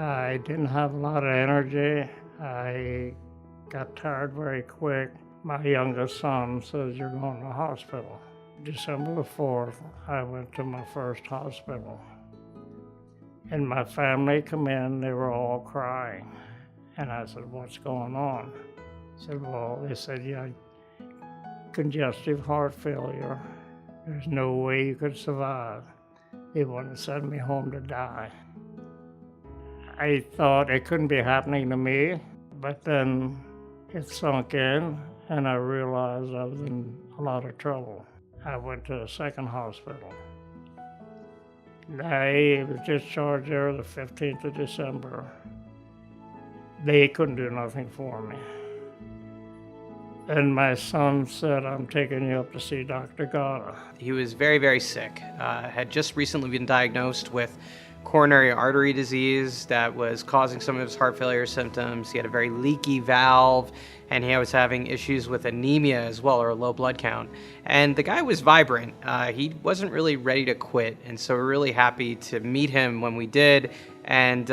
I didn't have a lot of energy. I got tired very quick. My youngest son says, "You're going to the hospital." December the 4th, I went to my first hospital. And my family come in, they were all crying. And I said, "What's going on?" They said, "Yeah, congestive heart failure. There's no way you could survive. They want to send me home to die." I thought it couldn't be happening to me, but then it sunk in and I realized I was in a lot of trouble. I went to a second hospital. I was discharged there the 15th of December. They couldn't do nothing for me. And my son said, "I'm taking you up to see Dr. Gada." He was very, very sick. Had just recently been diagnosed with coronary artery disease that was causing some of his heart failure symptoms. He had a very leaky valve, and he was having issues with anemia as well, or a low blood count. And the guy was vibrant. He wasn't really ready to quit, and so we're really happy to meet him when we did and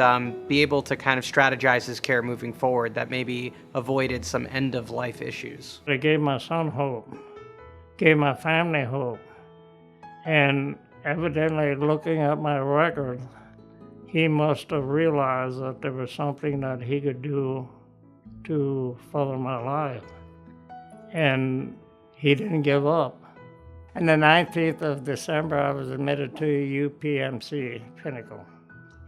be able to kind of strategize his care moving forward that maybe avoided some end-of-life issues. It gave my son hope, gave my family hope, and evidently looking at my record, he must have realized that there was something that he could do to further my life. And he didn't give up. On the 19th of December, I was admitted to UPMC Pinnacle.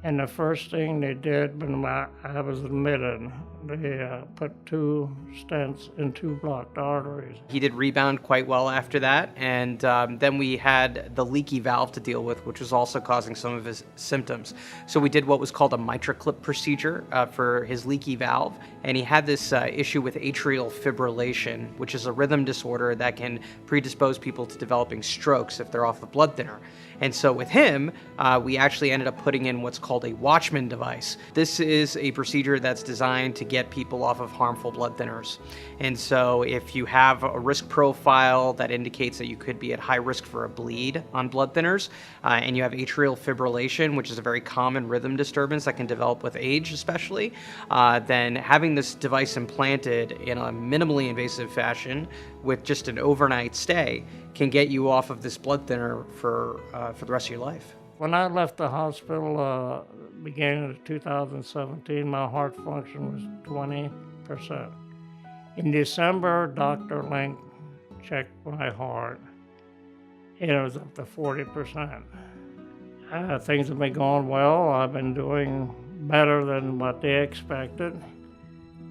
And the first thing they did when I was admitted, they put 2 stents in 2 blocked arteries. He did rebound quite well after that, and then we had the leaky valve to deal with, which was also causing some of his symptoms. So we did what was called a MitraClip procedure for his leaky valve, and he had this issue with atrial fibrillation, which is a rhythm disorder that can predispose people to developing strokes if they're off a blood thinner. And so with him, we actually ended up putting in what's called a Watchman device. This is a procedure that's designed to get people off of harmful blood thinners. And so if you have a risk profile that indicates that you could be at high risk for a bleed on blood thinners, and you have atrial fibrillation, which is a very common rhythm disturbance that can develop with age especially, then having this device implanted in a minimally invasive fashion with just an overnight stay can get you off of this blood thinner for the rest of your life. When I left the hospital beginning of 2017, my heart function was 20%. In December, Dr. Link checked my heart, and it was up to 40%. Things have been going well. I've been doing better than what they expected.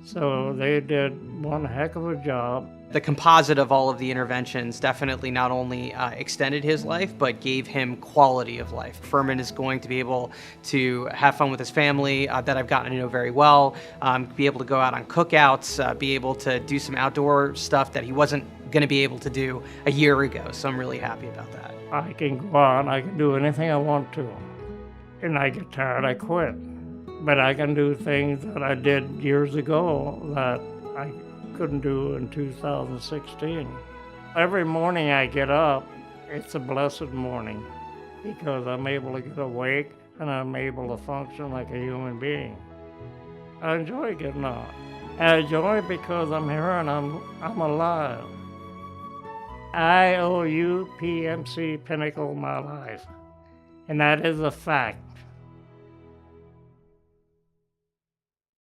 So they did one heck of a job. The composite of all of the interventions definitely not only extended his life, but gave him quality of life. Furman is going to be able to have fun with his family that I've gotten to know very well, be able to go out on cookouts, be able to do some outdoor stuff that he wasn't going to be able to do a year ago. So I'm really happy about that. I can go on, I can do anything I want to. And I get tired, I quit. But I can do things that I did years ago that I couldn't do in 2016. Every morning I get up, it's a blessed morning because I'm able to get awake and I'm able to function like a human being. I enjoy getting up. I enjoy it because I'm here and I'm alive. I owe UPMC Pinnacle my life, and that is a fact.